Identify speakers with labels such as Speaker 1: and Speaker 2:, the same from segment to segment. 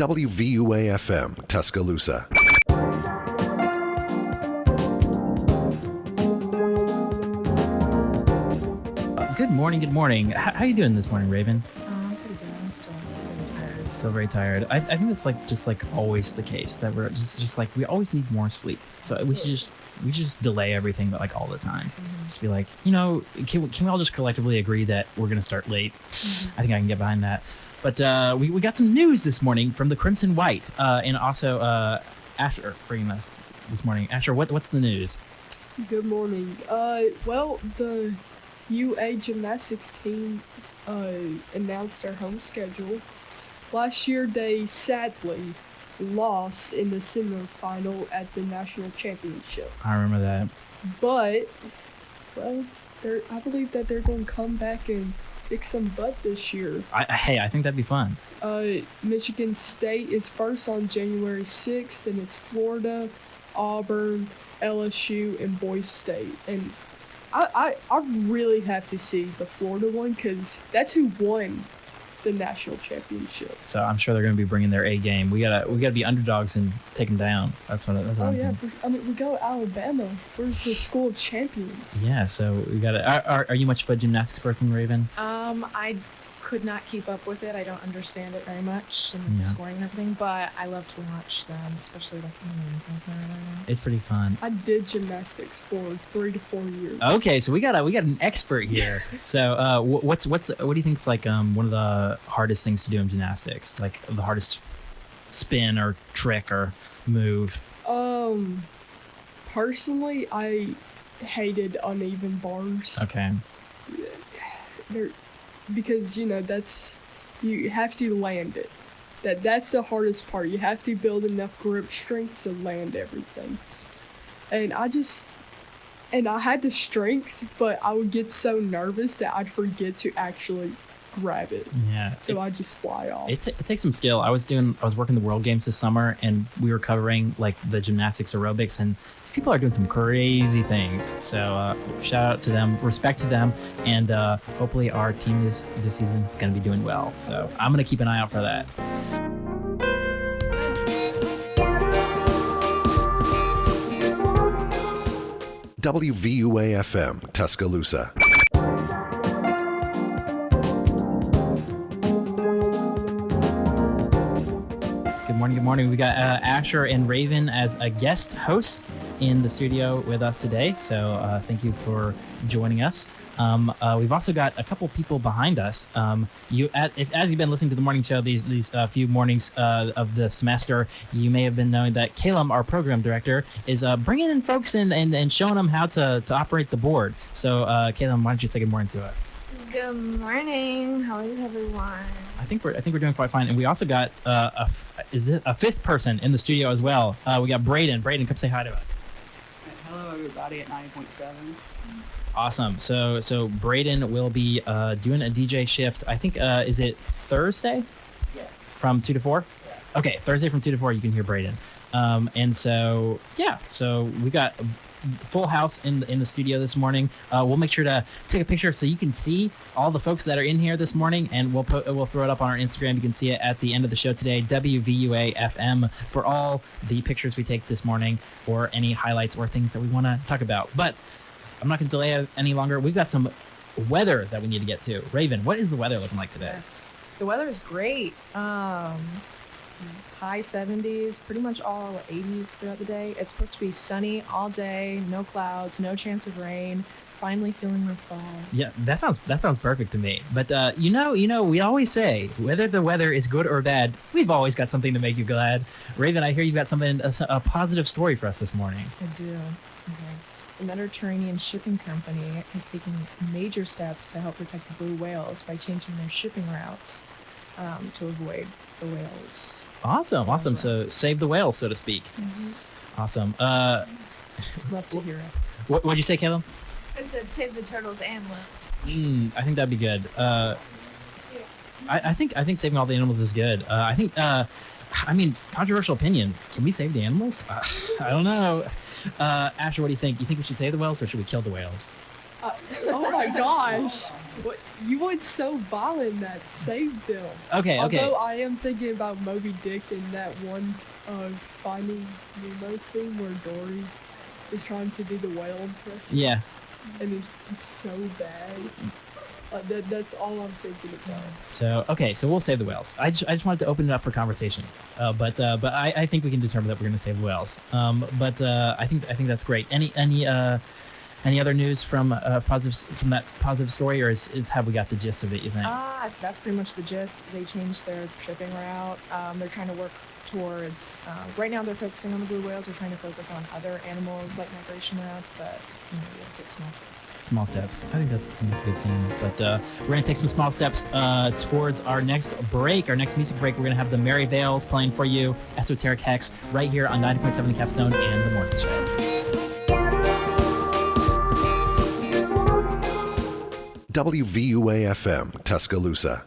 Speaker 1: WVUA FM, Tuscaloosa.
Speaker 2: Good morning. Good morning. How you doing this morning, Raven?
Speaker 3: Pretty good. I'm still very tired.
Speaker 2: Still very tired. I think that's just always the case that we're just like we always need more sleep. So we should just delay everything like all the time.
Speaker 3: Mm-hmm.
Speaker 2: Just be like, can we all just collectively agree that we're gonna start late?
Speaker 3: Mm-hmm.
Speaker 2: I think I can get behind that. But we got some news this morning from the Crimson White, and also Asher bringing us this morning. Asher, what's the news?
Speaker 4: Good morning. Well, the UA gymnastics team announced their home schedule. Last year, they sadly lost in the semifinal at the national championship.
Speaker 2: I remember that.
Speaker 4: But, well, I believe that they're going to come back and kick some butt this year.
Speaker 2: I think that'd be fun.
Speaker 4: Michigan State is first on January 6th, and it's Florida, Auburn, LSU, and Boise State. And I really have to see the Florida one because that's who won the national championship.
Speaker 2: So I'm sure they're going to be bringing their A game. We gotta be underdogs and take them down. That's what I'm saying.
Speaker 4: We go to Alabama. We're the school of champions.
Speaker 2: Yeah, so we gotta. Are you much of a gymnastics person, Raven?
Speaker 3: I could not keep up with it. I don't understand it very much and the scoring and everything, but I love to watch them, especially like things and everything.
Speaker 2: It's pretty fun.
Speaker 4: I did gymnastics for 3 to 4 years.
Speaker 2: Okay, so we got an expert here. So what do you think is like one of the hardest things to do in gymnastics? Like the hardest spin or trick or move?
Speaker 4: Personally, I hated uneven bars.
Speaker 2: Okay.
Speaker 4: Because you have to land it. That's the hardest part. You have to build enough grip strength to land everything. And I had the strength, but I would get so nervous that I'd forget to actually grab it.
Speaker 2: Yeah.
Speaker 4: So I just fly off.
Speaker 2: It takes some skill. I was working the World Games this summer, and we were covering like the gymnastics aerobics, and people are doing some crazy things. So shout out to them, respect to them, and hopefully our team this season is going to be doing well. So I'm going to keep an eye out for that.
Speaker 1: WVUA FM, Tuscaloosa.
Speaker 2: Good morning. We got Asher and Raven as a guest host in the studio with us today. So thank you for joining us. We've also got a couple people behind us. As you've been listening to the morning show these few mornings of the semester, you may have been knowing that Caleb, our program director, is bringing in folks and showing them how to operate the board. So Caleb, why don't you say good morning to us?
Speaker 5: Good morning. How is everyone?
Speaker 2: I think we're doing quite fine, and we also got a fifth person in the studio as well. We got Braden. Braden, come say hi to us.
Speaker 6: Hello, everybody at 90.7.
Speaker 2: Awesome. So Braden will be doing a DJ shift. I think is it Thursday?
Speaker 6: Yes.
Speaker 2: From 2 to 4?
Speaker 6: Yeah.
Speaker 2: Okay, Thursday from 2 to 4. You can hear Braden. And so we got a full house in the studio this morning. We'll make sure to take a picture so you can see all the folks that are in here this morning, and we'll throw it up on our Instagram. You can see it at the end of the show today, WVUA FM, for all the pictures we take this morning or any highlights or things that we want to talk about. But I'm not going to delay it any longer. We've got some weather that we need to get to. Raven, what is the weather looking like today?
Speaker 3: Yes, the weather is great. High 70s, pretty much all 80s throughout the day. It's supposed to be sunny all day, no clouds, no chance of rain. Finally feeling the fall.
Speaker 2: Yeah, that sounds perfect to me. But we always say whether the weather is good or bad, we've always got something to make you glad. Raven, I hear you've got a positive story for us this morning.
Speaker 3: I do. Okay. The Mediterranean Shipping Company has taken major steps to help protect the blue whales by changing their shipping routes to avoid the whales.
Speaker 2: Awesome. So save the whales, so to speak.
Speaker 3: Yes.
Speaker 2: Awesome.
Speaker 3: Love to hear it.
Speaker 2: What'd you say, Caleb?
Speaker 5: I said save the turtles and whales.
Speaker 2: I think that'd be good. I think saving all the animals is good. Controversial opinion. Can we save the animals? I don't know. Asher, what do you think? You think we should save the whales or should we kill the whales?
Speaker 4: Oh my gosh. What you went so violent that saved them.
Speaker 2: Okay.
Speaker 4: Although I am thinking about Moby Dick and that one Finding Nemo scene where Dory is trying to do the whale impression.
Speaker 2: Yeah.
Speaker 4: And it's so bad. That's all I'm thinking about.
Speaker 2: So we'll save the whales. I just wanted to open it up for conversation. But I think we can determine that we're going to save the whales. But I think that's great. Any other news from that positive story, or have we got the gist of it, you think?
Speaker 3: That's pretty much the gist. They changed their shipping route. They're trying to work towards, right now they're focusing on the blue whales. They're trying to focus on other animals like migration routes, but you have to take small steps.
Speaker 2: Small steps. I think that's a good thing. But we're going to take some small steps towards our next break, our next music break. We're going to have the Merry Veils playing for you, Esoteric Hex, right here on 90.7 The Capstone and The Morning Show.
Speaker 1: WVUA FM, Tuscaloosa.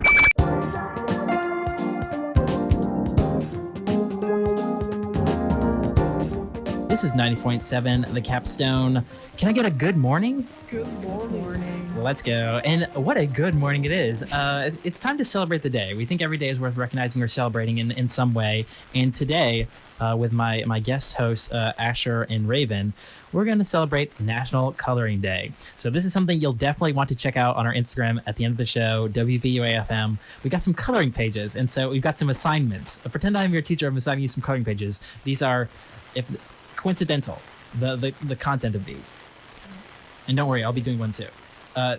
Speaker 2: This is 90.7 The Capstone. Can I get a good morning?
Speaker 4: Good morning.
Speaker 2: Let's go. And what a good morning it is. It's time to celebrate the day. We think every day is worth recognizing or celebrating in some way. And today, with my guest hosts, Asher and Raven, we're going to celebrate National Coloring Day. So this is something you'll definitely want to check out on our Instagram at the end of the show, WVUA FM. We got some coloring pages. And so we've got some assignments. Pretend I'm your teacher. I'm assigning you some coloring pages. These are coincidental, the content of these. And don't worry, I'll be doing one too.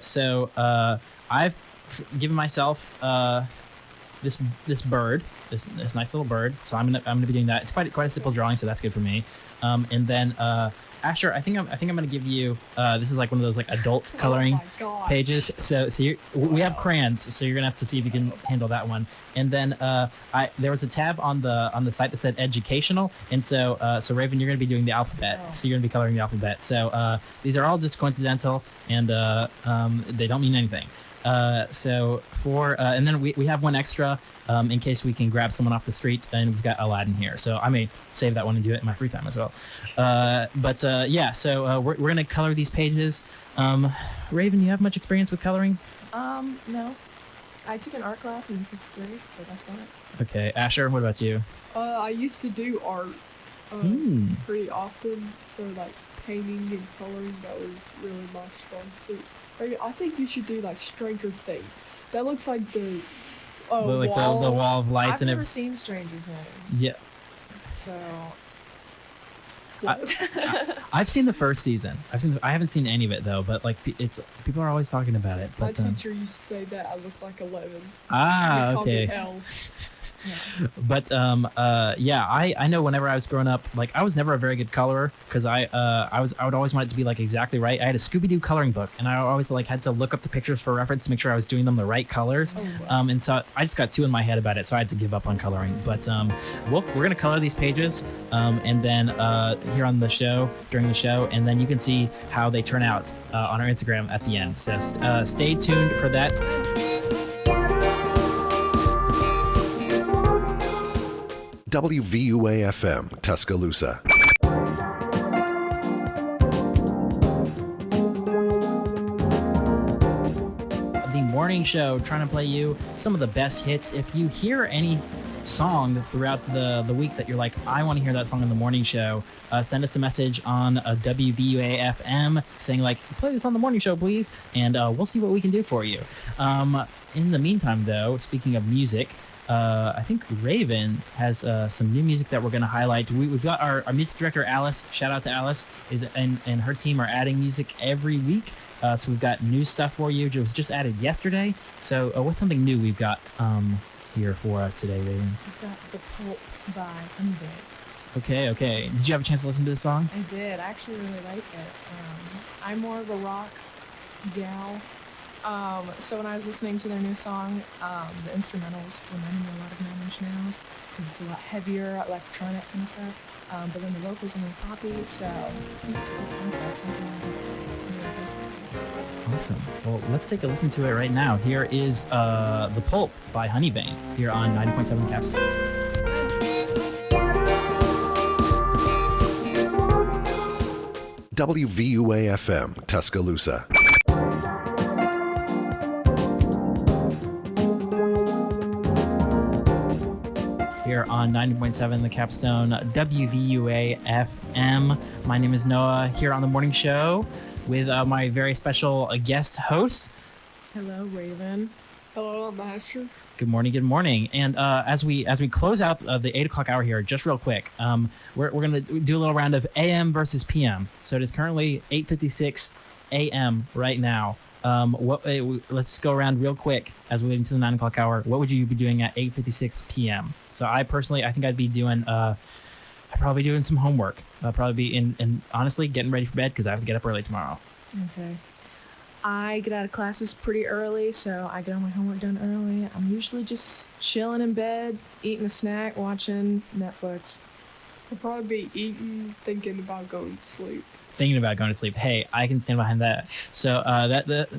Speaker 2: So I've given myself this bird, this nice little bird. So I'm gonna be doing that. It's quite a simple drawing, so that's good for me. And then Asher, I think I'm gonna give you this is like one of those like adult coloring pages. So we have crayons, so you're gonna have to see if you can handle that one. And then there was a tab on the site that said educational, and so Raven, you're gonna be doing the alphabet. So you're gonna be coloring the alphabet. So these are all just coincidental, and they don't mean anything. And then we have one extra in case we can grab someone off the street, and we've got Aladdin here. So I may save that one and do it in my free time as well. So we're going to color these pages. Raven, do you have much experience with coloring?
Speaker 3: No. I took an art class in 6th grade, but that's about it.
Speaker 2: Okay. Asher, what about you?
Speaker 4: I used to do art pretty often, so like painting and coloring, that was really my strong suit. I think you should do like Stranger Things. That looks like the wall.
Speaker 2: The wall of lights.
Speaker 3: I've never seen Stranger Things.
Speaker 2: Yeah.
Speaker 3: So.
Speaker 2: I've seen the first season. I haven't seen any of it though, but like people are always talking about it. But,
Speaker 4: my teacher used to say that I look like 11.
Speaker 2: Okay. But I know whenever I was growing up, like I was never a very good colorer because I would always want it to be like exactly right. I had a Scooby-Doo coloring book, and I always like had to look up the pictures for reference to make sure I was doing them the right colors.
Speaker 3: Oh, wow.
Speaker 2: And so I just got too in my head about it, so I had to give up on coloring. But we're gonna color these pages, and then here on the show during the show, and then you can see how they turn out on our Instagram at the end. So stay tuned for that.
Speaker 1: WVUA FM, Tuscaloosa.
Speaker 2: The morning show, trying to play you some of the best hits. If you hear any song throughout the week that you're like, I want to hear that song in the morning show, send us a message on WVUA FM saying like, play this on the morning show please, and we'll see what we can do for you. In the meantime though, speaking of music, I think Raven has some new music that we're going to highlight. We've got our music director Alice, shout out to Alice, and her team are adding music every week. So we've got new stuff for you. It was just added yesterday. So what's something new we've got here for us today, Raven?
Speaker 3: I've got The Pulp by Undead.
Speaker 2: Okay. Did you have a chance to listen to this song?
Speaker 3: I did. I actually really like it. I'm more of a rock gal. So when I was listening to their new song, the instrumentals reminded me a lot of Nine Inch Nails because it's a lot heavier, electronic kind of stuff. But then the vocals are more poppy, so I think it's a good contrast, something like that.
Speaker 2: Awesome. Well, let's take a listen to it right now. Here is The Pulp by Honeybane here on 90.7 Capstone.
Speaker 1: WVUA FM, Tuscaloosa.
Speaker 2: on 90.7 The Capstone WVUA FM. My name is Noah, here on the morning show with my very special guest host.
Speaker 3: Hello, Raven.
Speaker 4: Hello, I'm Asher.
Speaker 2: Good morning, good morning. And as we close out the 8 o'clock hour here, just real quick, we're going to do a little round of AM versus PM. So it is currently 8:56 AM right now. Let's go around real quick as we lead into the 9 o'clock hour. What would you be doing at 8:56 PM? So I personally, I think I'd be doing, I'd probably be doing some homework. I'll probably be in honestly getting ready for bed because I have to get up early tomorrow.
Speaker 3: Okay. I get out of classes pretty early, so I get all my homework done early. I'm usually just chilling in bed, eating a snack, watching Netflix.
Speaker 4: I'll probably be eating, thinking about going to sleep.
Speaker 2: Thinking about going to sleep. Hey, I can stand behind that. So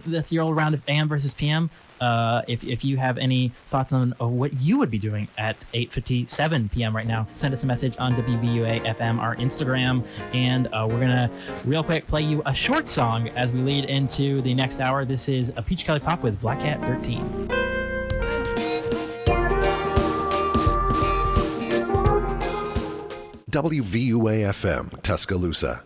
Speaker 2: that's your old round of AM versus PM. If you have any thoughts on what you would be doing at 8:57 PM right now, send us a message on WVUA FM, our Instagram, and we're gonna real quick play you a short song as we lead into the next hour. This is a Peach Kelly Pop with Black Cat 13.
Speaker 1: WVUA FM, Tuscaloosa.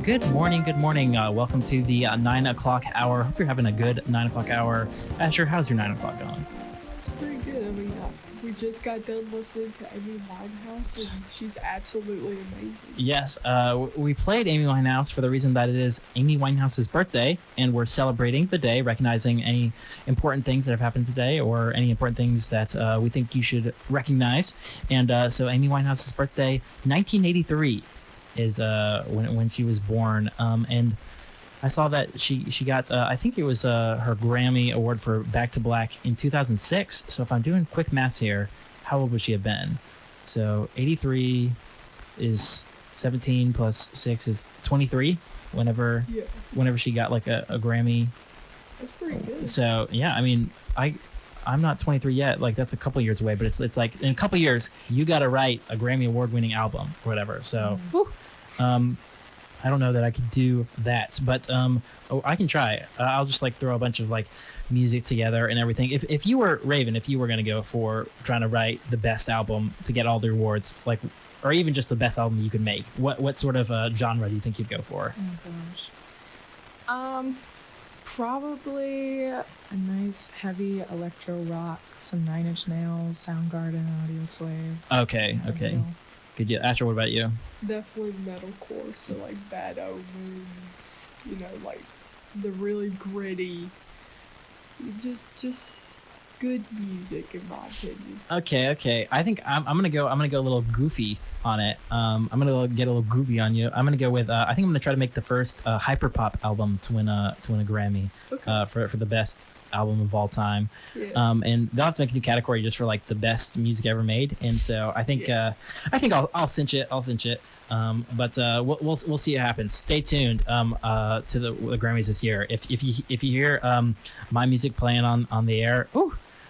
Speaker 2: Good morning, good morning. Welcome to the 9 o'clock hour. Hope you're having a good 9 o'clock hour. Asher, how's your 9 o'clock going?
Speaker 4: It's pretty good. I mean, we just got done listening to Amy Winehouse, and she's absolutely amazing.
Speaker 2: Yes, we played Amy Winehouse for the reason that it is Amy Winehouse's birthday, and we're celebrating the day, recognizing any important things that have happened today or any important things that we think you should recognize. And so Amy Winehouse's birthday, 1983. Is when she was born, and I saw that she got I think it was her Grammy Award for Back to Black in 2006. So if I'm doing quick maths here, how old would she have been? So 83 is 17 plus 6 is 23. Whenever she got like a Grammy.
Speaker 4: That's pretty good.
Speaker 2: So yeah, I mean I'm not 23 yet. Like that's a couple years away, but it's like in a couple years you got to write a Grammy Award-winning album or whatever. So, I don't know that I could do that, but I can try. I'll just like throw a bunch of like music together and everything. If you were Raven, if you were gonna go for trying to write the best album to get all the awards, like, or even just the best album you could make, what sort of genre do you think you'd go for?
Speaker 3: Oh gosh. Probably a nice heavy electro rock, some 9 Inch Nails, Soundgarden, Audioslave.
Speaker 2: Okay. Good. Asher, what about you?
Speaker 4: Definitely metalcore, so like Bad Omens, like the really gritty, just good music in my opinion.
Speaker 2: Okay. I think I'm gonna go a little goofy on it. I'm gonna get a little goofy on you. I'm gonna go with I think I'm gonna try to make the first hyperpop album to win a Grammy for the best album of all time. And they'll have to make a new category just for like the best music ever made. And so I think I'll cinch it. But we'll see what happens. Stay tuned to the Grammys this year. If you hear my music playing on the air,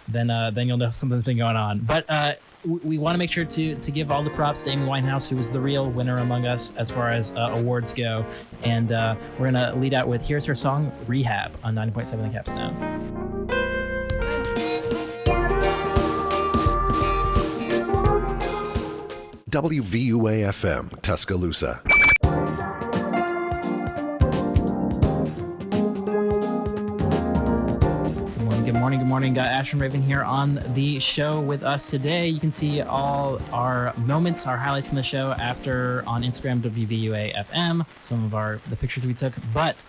Speaker 2: then you'll know something's been going on. But we want to make sure to give all the props to Amy Winehouse, who was the real winner among us as far as awards go. And we're gonna lead out with here's her song "Rehab" on 90.7 The Capstone.
Speaker 1: WVUA FM, Tuscaloosa.
Speaker 2: Good morning. Got Ash and Raven here on the show with us today. You can see all our moments, our highlights from the show after on Instagram, WVUA FM, some of the pictures we took, but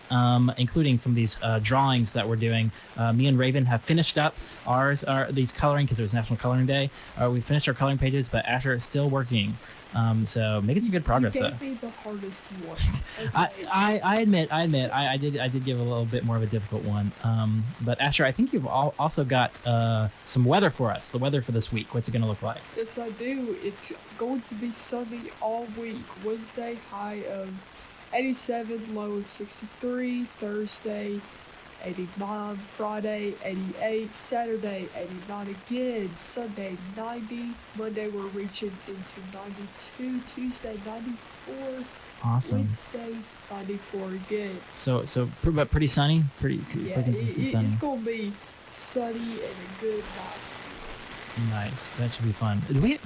Speaker 2: including some of these drawings that we're doing. Me and Raven have finished up these coloring because it was National Coloring Day. We finished our coloring pages, but Asher is still working. So making some good progress.
Speaker 4: You gave me the hardest one. Okay.
Speaker 2: I admit, I did give a little bit more of a difficult one. But Asher, I think you've also got some weather for us. The weather for this week. What's it going to look like?
Speaker 4: Yes, I do. It's going to be sunny all week. Wednesday, high of 87, low of 63. Thursday, 89. Friday, 88. Saturday, 89 again. Sunday, 90. Monday, we're reaching into 92. Tuesday, 94.
Speaker 2: Awesome.
Speaker 4: Wednesday by before again.
Speaker 2: But pretty sunny, pretty
Speaker 4: Yeah,
Speaker 2: consistent sunny.
Speaker 4: it's gonna be sunny and a good night.
Speaker 2: Nice. That should be fun. Do we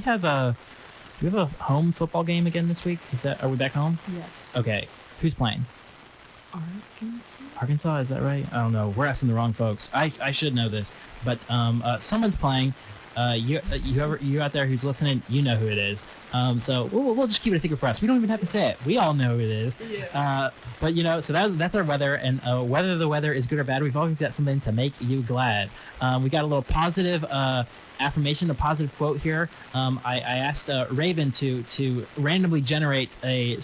Speaker 2: have a home football game again this week? Are we back home?
Speaker 3: Yes.
Speaker 2: Okay. Who's playing? Arkansas, is that right? I don't know. We're asking the wrong folks. I should know this, but someone's playing. You out there who's listening, you know who it is. So we'll just keep it a secret for us. We don't even have to say it. We all know who it is.
Speaker 4: Yeah.
Speaker 2: But so that's our weather, and whether the weather is good or bad, we've always got something to make you glad. We got a little positive affirmation, a positive quote here. I asked Raven to randomly generate a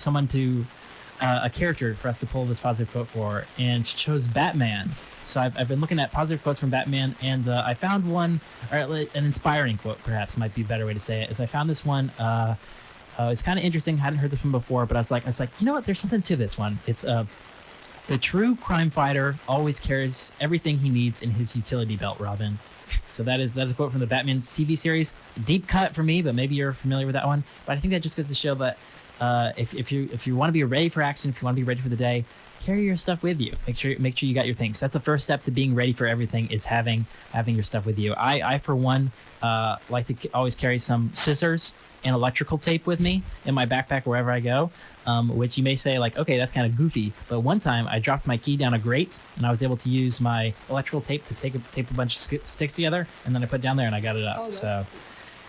Speaker 2: character for us to pull this positive quote for, and she chose Batman. So I've been looking at positive quotes from Batman, and I found one, or an inspiring quote, perhaps might be a better way to say it. Is I found this one. It's kind of interesting. Hadn't heard this one before, but I was like, you know what? There's something to this one. It's the true crime fighter always carries everything he needs in his utility belt, Robin. So that's a quote from the Batman TV series. Deep cut for me, but maybe you're familiar with that one. But I think that just goes to show that if you want to be ready for action, if you want to be ready for the day, carry your stuff with you. Make sure you got your things. That's the first step to being ready for everything, is having your stuff with you. I for one like to always carry some scissors and electrical tape with me in my backpack wherever I go, which you may say like, okay, that's kind of goofy, but one time I dropped my key down a grate and I was able to use my electrical tape to tape a bunch of sticks together, and then I put it down there and I got it up.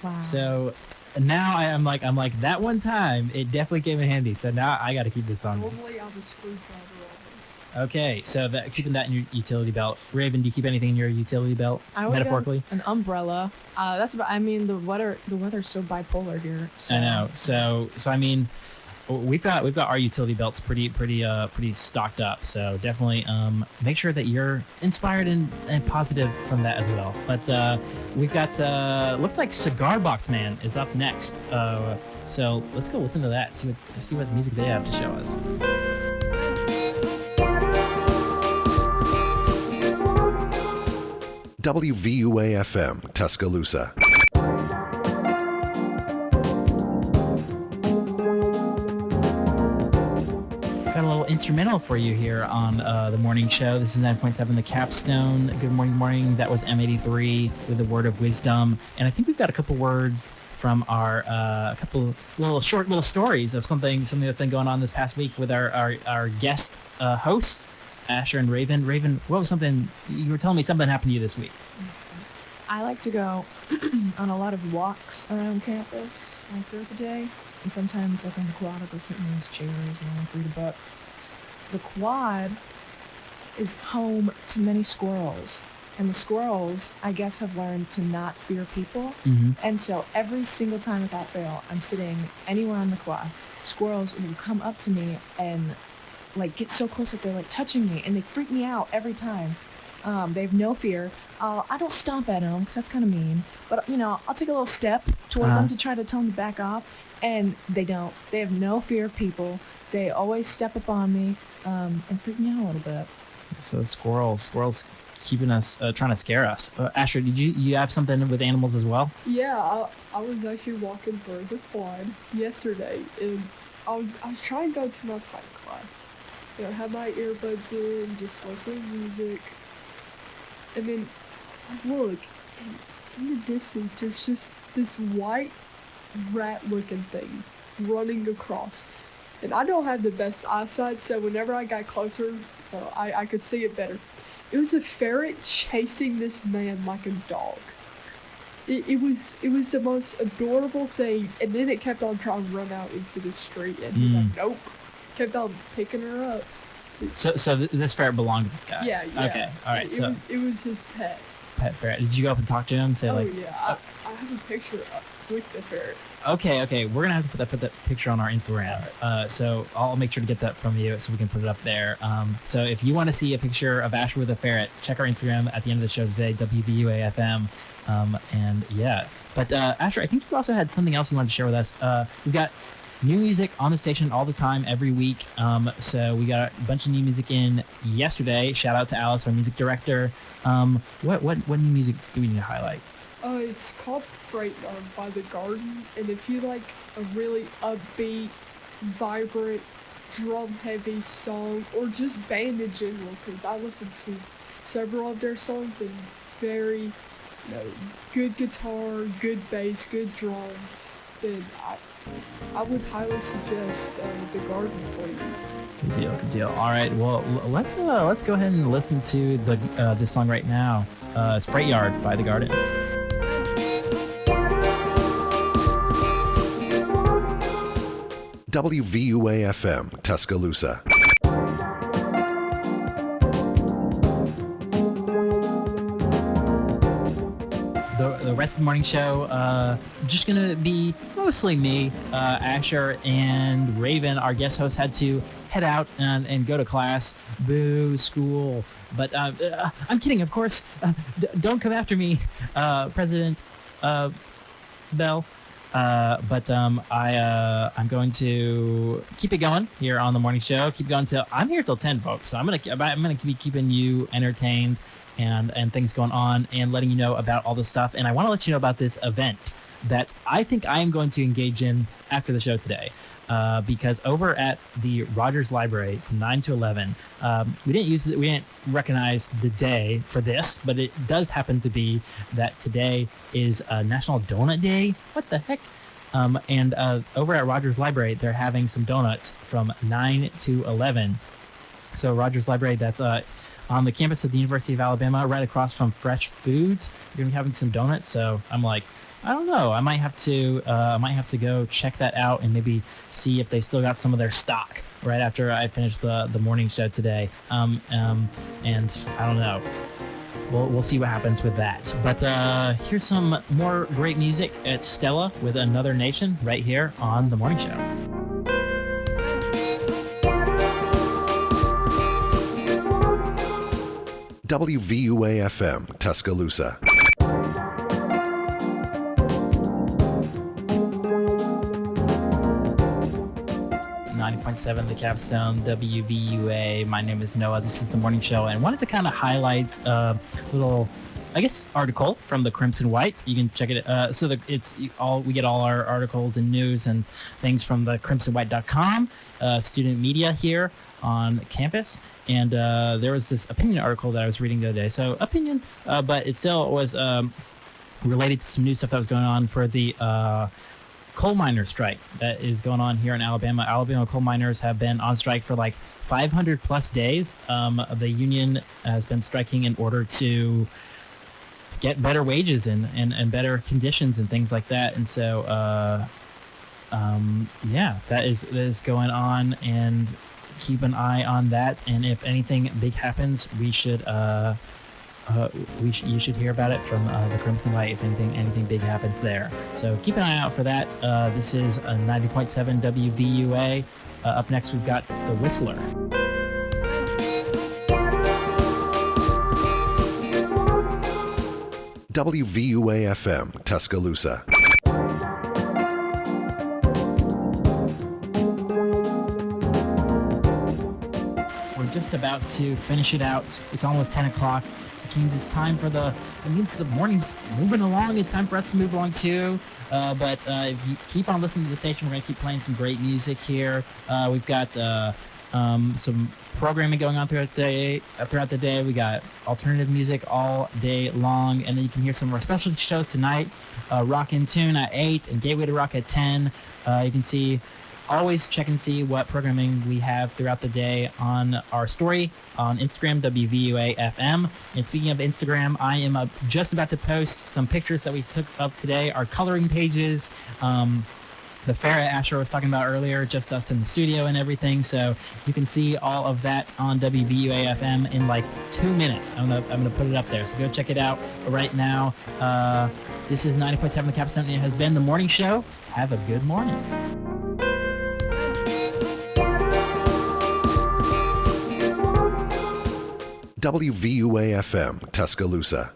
Speaker 3: Wow.
Speaker 2: So now I'm like that one time it definitely came in handy. So now I got to keep this on.
Speaker 4: Normally I'm a screwdriver.
Speaker 2: Okay, so keeping that in your utility belt. Raven, do you keep anything in your utility belt, metaphorically?
Speaker 3: An umbrella. That's about. I mean, the weather's so bipolar here. So.
Speaker 2: I know. So I mean, we've got our utility belts pretty stocked up. So definitely make sure that you're inspired and positive from that as well. But we've got looks like Cigar Box Man is up next. So let's go listen to that. See what music they have to show us.
Speaker 1: WVUA FM, Tuscaloosa.
Speaker 2: Got a little instrumental for you here on the morning show. This is 9.7 The Capstone. Good morning. That was M83 with a word of wisdom. And I think we've got a couple words from our couple short little stories of something that's been going on this past week with our guest hosts, Asher and Raven. Raven, what was something you were telling me something happened to you this week?
Speaker 3: I like to go on a lot of walks around campus throughout the day, and sometimes on the quad I'll go sit in those chairs and I'll read a book. The quad is home to many squirrels, and the squirrels, I guess, have learned to not fear people.
Speaker 2: Mm-hmm.
Speaker 3: And so every single time without fail, I'm sitting anywhere on the quad, squirrels will come up to me and get so close that they're touching me, and they freak me out every time. They have no fear. I don't stomp at them because that's kind of mean, but I'll take a little step towards them to try to tell them to back off, and they don't. They have no fear of people. They always step up on me and freak me out a little bit.
Speaker 2: So squirrels keeping us trying to scare us. Asher, did you have something with animals as well?
Speaker 4: Yeah, I was actually walking through the quad yesterday, and I was trying to go to my psych class. Have my earbuds in, just listen to music. And then I look, and in the distance, there's just this white rat-looking thing running across. And I don't have the best eyesight, so whenever I got closer, I could see it better. It was a ferret chasing this man like a dog. It was the most adorable thing, and then it kept on trying to run out into the street, and he's like, nope. Kept on picking her up.
Speaker 2: So this ferret belonged to this guy?
Speaker 4: Yeah.
Speaker 2: Okay, all right.
Speaker 4: It was his pet.
Speaker 2: Pet ferret. Did you go up and talk to him? Say
Speaker 4: I have a picture with the ferret.
Speaker 2: Okay. We're gonna have to put that picture on our Instagram. Right. So I'll make sure to get that from you so we can put it up there. So if you want to see a picture of Asher with a ferret, check our Instagram at the end of the show today, WVUA FM. And yeah. But Asher, I think you also had something else you wanted to share with us. We've got new music on the station all the time, every week. So we got a bunch of new music in yesterday. Shout out to Alice, our music director. What new music do we need to highlight?
Speaker 4: It's called Freight Yard by The Garden, and if you like a really upbeat, vibrant, drum-heavy song, or just band in general, because I listened to several of their songs and it's very, good guitar, good bass, good drums, then I would highly suggest The Garden for you.
Speaker 2: Good deal. Good deal. All right. Well, let's go ahead and listen to this song right now. It's Freight Yard by The Garden.
Speaker 1: WVUA FM, Tuscaloosa.
Speaker 2: The rest of the morning show, just gonna be mostly me. Asher and Raven, our guest host, had to head out and go to class. Boo, school. But I'm kidding, of course. Don't come after me, President Bell. I'm going to keep it going here on the morning show. Keep going till I'm here till 10, folks. So I'm gonna be keeping you entertained and things going on and letting you know about all this stuff. And I want to let you know about this event that I think I am going to engage in after the show today. Because over at the Rogers Library from 9 to 11, we didn't recognize the day for this, but it does happen to be that today is National Donut Day. What the heck? And over at Rogers Library, they're having some donuts from 9 to 11. So Rogers Library, that's on the campus of the University of Alabama, right across from Fresh Foods. You're gonna be having some donuts. So I'm like, I don't know. I might have to go check that out and maybe see if they still got some of their stock right after I finish the morning show today. And I don't know. We'll see what happens with that. But here's some more great music. It's Stella with Another Nation right here on the morning show.
Speaker 1: WVUA FM, Tuscaloosa.
Speaker 2: 90.7 The Capstone, WVUA. My name is Noah. This is the morning show, and wanted to kind of highlight a little, I guess, article from the Crimson White. You can check it. We get all our articles and news and things from the crimsonwhite.com, student media here on campus. And there was this opinion article that I was reading the other day. So opinion, but it still was related to some new stuff that was going on for the coal miner strike that is going on here in Alabama. Alabama coal miners have been on strike for like 500 plus days. The union has been striking in order to get better wages and better conditions and things like that. And so, that is going on, and keep an eye on that. And if anything big happens, you should hear about it from the Crimson Light if anything big happens there. So keep an eye out for that. This is 90.7 WVUA. Up next, we've got The Whistler.
Speaker 1: WVUA FM, Tuscaloosa.
Speaker 2: We're just about to finish it out. It's almost 10 o'clock. Which means it's time for it means the morning's moving along. It's time for us to move along too. But if you keep on listening to the station, we're going to keep playing some great music here. We've got some programming going on throughout the day. We got alternative music all day long. And then you can hear some of our specialty shows tonight. Rock in Tune at 8 and Gateway to Rock at 10. You can see always check and see what programming we have throughout the day on our story on Instagram, WVUA FM. And speaking of Instagram, I am just about to post some pictures that we took of today, our coloring pages, the fair that Asher was talking about earlier, just us in the studio and everything. So you can see all of that on WVUA FM in like 2 minutes. I'm gonna put it up there. So go check it out right now. This is 90.7 The Capstone. It has been the morning show. Have a good morning.
Speaker 1: WVUA FM, Tuscaloosa.